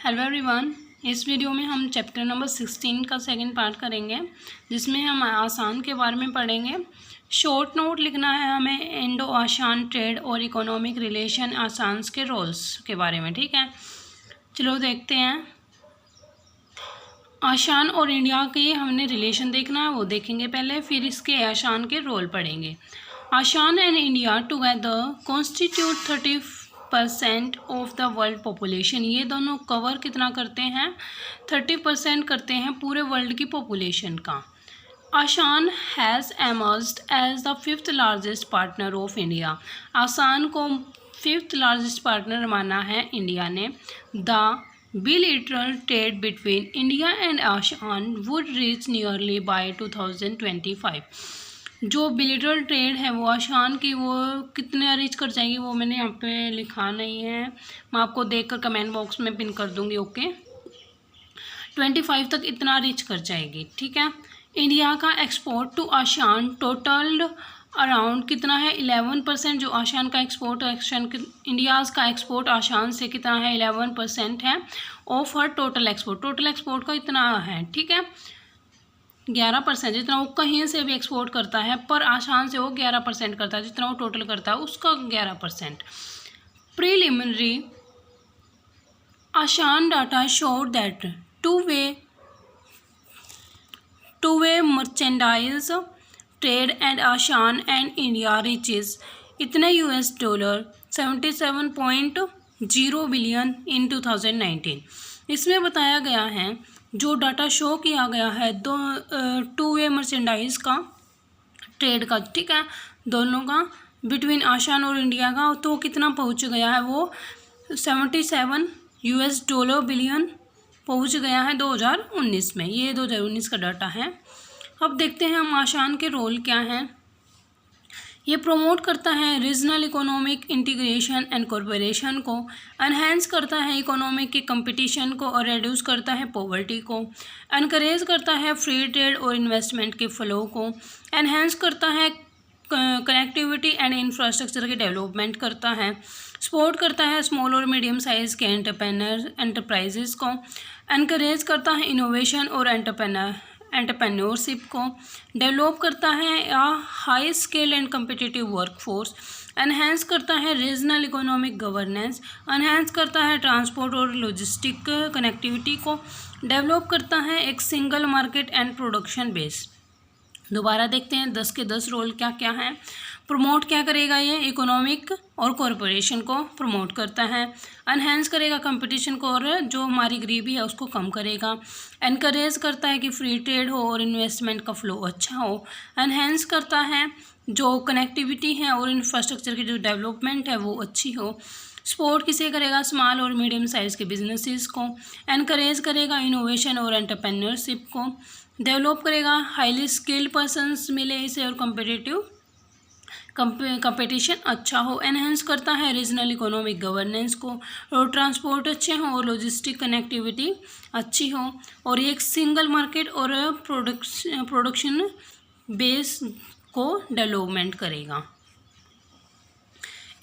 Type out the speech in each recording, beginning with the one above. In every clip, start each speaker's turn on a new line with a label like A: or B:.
A: Hello everyone. इस video में हम चैप्टर नंबर 16 का सेकंड पार्ट करेंगे, जिसमें हम आसान के बारे में पढ़ेंगे। शॉर्ट नोट लिखना है हमें इंडो आसान ट्रेड और इकोनॉमिक रिलेशन आसान के रोल्स के बारे में। ठीक है, चलो देखते हैं। आसान और इंडिया के हमने रिलेशन देखना है, वो देखेंगे पहले, फिर इसके आसान के रोल पढ़ेंगे। आसान and India together constitute 30% of the world population. ये दोनों कवर कितना करते हैं? 30% करते हैं पूरे वर्ल्ड की पॉपुलेशन का। ASEAN has emerged as the 5th largest partner of India. ASEAN को 5th लार्जेस्ट पार्टनर माना है इंडिया ने। The bilateral trade between India and ASEAN would reach nearly by 2025। जो बिलेटरल ट्रेड है वो आसान की वो कितने रीच कर जाएगी, वो मैंने यहाँ पे लिखा नहीं है, मैं आपको देखकर कमेंट बॉक्स में पिन कर दूँगी। ओके, 25 तक इतना रीच कर जाएगी। ठीक है, इंडिया का एक्सपोर्ट टू आसान टोटल अराउंड कितना है? 11%। जो आसान का एक्सपोर्ट इंडियाज़ का एक्सपोर्ट आसान से कितना है? 11% है of her total export. Total export का इतना है, ठीक है, 11%। जितना वो कहीं से भी एक्सपोर्ट करता है, पर आसान से वो 11% करता है। जितना वो टोटल करता है उसका 11%। प्रीलिमिनरी आसान data show that two way merchandise trade and आसान एंड इंडिया रिचेज इतने $, 77.0 बिलियन इन 2019। इसमें बताया गया है, जो डाटा शो किया गया है टू वे मर्चेंडाइज का, ट्रेड का, ठीक है, दोनों का, बिटवीन आसान और इंडिया का, तो कितना पहुंच गया है? वो $77 बिलियन पहुंच गया है 2019 में। ये 2019 का डाटा है। अब देखते हैं हम आसान के रोल क्या हैं। ये प्रमोट करता है regional economic integration and corporation को, एनहेंस करता है इकोनॉमिक के कंपटीशन को और रिड्यूस करता है पॉवर्टी को, एनकरेज करता है फ्री ट्रेड और इन्वेस्टमेंट के फ्लो को, एनहेंस करता है कनेक्टिविटी एंड इंफ्रास्ट्रक्चर की डेवलपमेंट करता है, सपोर्ट करता है स्मॉल और मीडियम साइज़ के एंटरप्राइजेस को, एनकरेज करता है इनोवेशन और एंटरप्रेन्योरशिप को, डेवलप करता है high skill and competitive workforce, enhance करता है रीजनल इकोनॉमिक गवर्नेंस, एनहेंस करता है ट्रांसपोर्ट और लॉजिस्टिक कनेक्टिविटी को, डेवलप करता है एक single market and production base. दोबारा देखते हैं 10 के 10 रोल क्या क्या हैं। प्रमोट क्या करेगा? ये इकोनॉमिक और कॉरपोरेशन को प्रमोट करता है, एनहेंस करेगा कंपटीशन को और जो हमारी गरीबी है उसको कम करेगा, एनकरेज करता है कि फ्री ट्रेड हो और इन्वेस्टमेंट का फ्लो अच्छा हो, एनहेंस करता है जो कनेक्टिविटी है और इंफ्रास्ट्रक्चर की जो डेवलपमेंट है वो अच्छी हो, सपोर्ट किसे करेगा? स्मॉल और मीडियम साइज़ के बिजनेसेस को, एनकरेज करेगा इनोवेशन और एंटरप्रेन्योरशिप को, डेवलप करेगा हाईली स्किल्ड पर्सनस मिले इसे और कंपटीशन अच्छा हो, एनहेंस करता है रीजनल इकोनॉमिक गवर्नेंस को, रोड ट्रांसपोर्ट अच्छे हों और लॉजिस्टिक कनेक्टिविटी अच्छी हो, और एक सिंगल मार्केट और प्रोडक्शन बेस को डेवलपमेंट करेगा।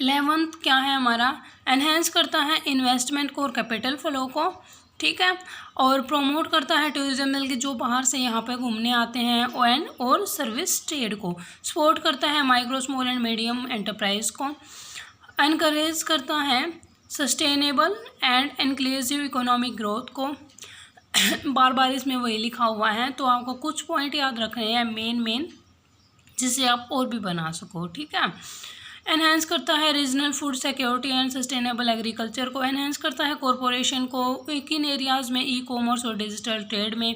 A: 11th क्या है हमारा? एनहेंस करता है इन्वेस्टमेंट को और कैपिटल फ्लो को, ठीक है, और प्रमोट करता है टूरिज्म, बल्कि जो बाहर से यहाँ पे घूमने आते हैं, और सर्विस ट्रेड को, सपोर्ट करता है micro small and medium enterprise को, एनकरेज करता है sustainable and inclusive economic growth को। बार बार इसमें वही लिखा हुआ है, तो आपको कुछ पॉइंट याद रखने हैं मेन जिसे आप और भी बना सको, ठीक है। एनहेंस करता है regional food security and sustainable agriculture को, एनहेंस करता है कॉरपोरेशन को किन एरियाज़ में? ई कॉमर्स और डिजिटल ट्रेड में,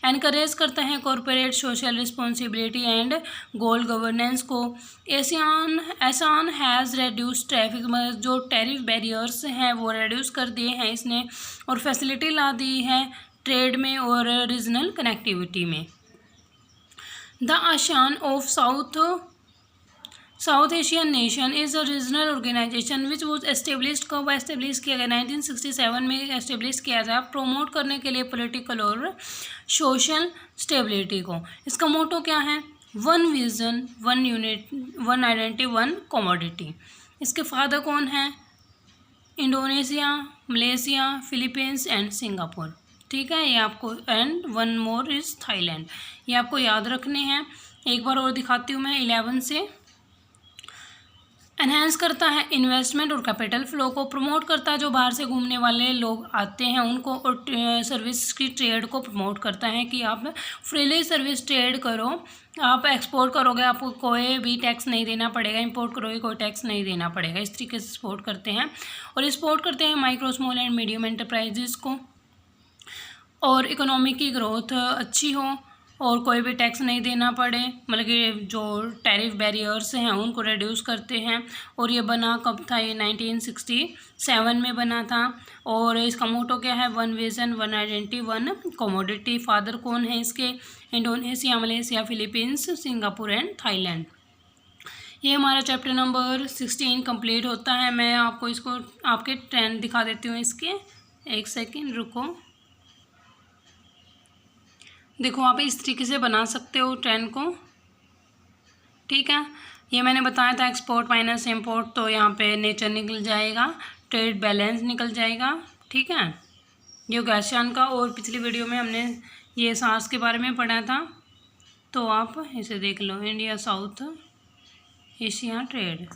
A: एनकरेज करता है corporate social responsibility and goal governance को। आसान हैज़ रेड्यूस ट्रैफिक, जो टैरिफ बैरियर्स हैं वो रेड्यूस कर दिए हैं इसने, और फैसिलिटी ला दी है ट्रेड में और रीजनल कनेक्टिविटी में। The ASEAN of South Asian nation is a regional organisation which was established, कब एस्टेब्लिश किया गया? 1967 में एस्टेब्लिश किया गया, प्रमोट करने के लिए पॉलिटिकल और सोशल स्टेबिलिटी को। इसका मोटो क्या है? 1 विजन 1 यूनिट 1 आइडेंटिटी 1 कमोडिटी। इसके फादर कौन है? Indonesia, Malaysia, Philippines and Singapore. ठीक है, ये आपको, and one more is Thailand. ये आपको याद रखने हैं। एक बार और दिखाती हूँ मैं 11 से। एनहेंस करता है इन्वेस्टमेंट और कैपिटल फ्लो को, प्रमोट करता है जो बाहर से घूमने वाले लोग आते हैं उनको, और सर्विस की ट्रेड को प्रमोट करता है कि आप फ्रीली सर्विस ट्रेड करो। आप एक्सपोर्ट करोगे, आपको कोई भी टैक्स नहीं देना पड़ेगा, इंपोर्ट करोगे कोई टैक्स नहीं देना पड़ेगा। इस तरीके से सपोर्ट करते हैं। और सपोर्ट करते हैं micro small and medium enterprises को, और इकोनॉमी की ग्रोथ अच्छी हो और कोई भी टैक्स नहीं देना पड़े, मतलब कि जो टैरिफ बैरियर्स हैं उनको रिड्यूस करते हैं। और ये बना कब था? ये 1967 में बना था। और इसका मोटो क्या है? One vision, one identity, one commodity. Father कौन है इसके? Indonesia, Malaysia, Philippines, Singapore and Thailand. ये हमारा चैप्टर नंबर 16 कंप्लीट होता है। मैं आपको इसको आपके ट्रेंड दिखा देती हूँ इसके। एक सेकेंड रुको। देखो, आप इस तरीके से बना सकते हो ट्रेंड को। ठीक है, ये मैंने बताया था एक्सपोर्ट माइनस इंपोर्ट, तो यहाँ पे नेचर निकल जाएगा, ट्रेड बैलेंस निकल जाएगा। ठीक है, ये गैसियन का, और पिछली वीडियो में हमने ये सार्स के बारे में पढ़ा था, तो आप इसे देख लो। India South Asia trade,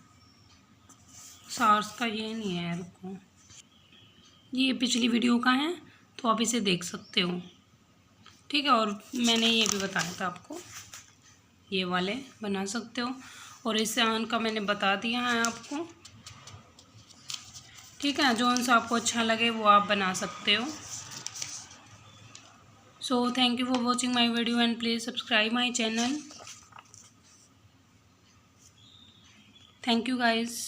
A: SAARC का ये नहीं है, रुको, ये पिछली वीडियो का है, तो आप इसे देख सकते हो। ठीक है, और मैंने ये भी बताया था आपको, ये वाले बना सकते हो, और इससे आन का मैंने बता दिया है आपको। ठीक है, जो उनसे आपको अच्छा लगे वो आप बना सकते हो। So thank you for watching my video and please subscribe my channel. Thank you guys.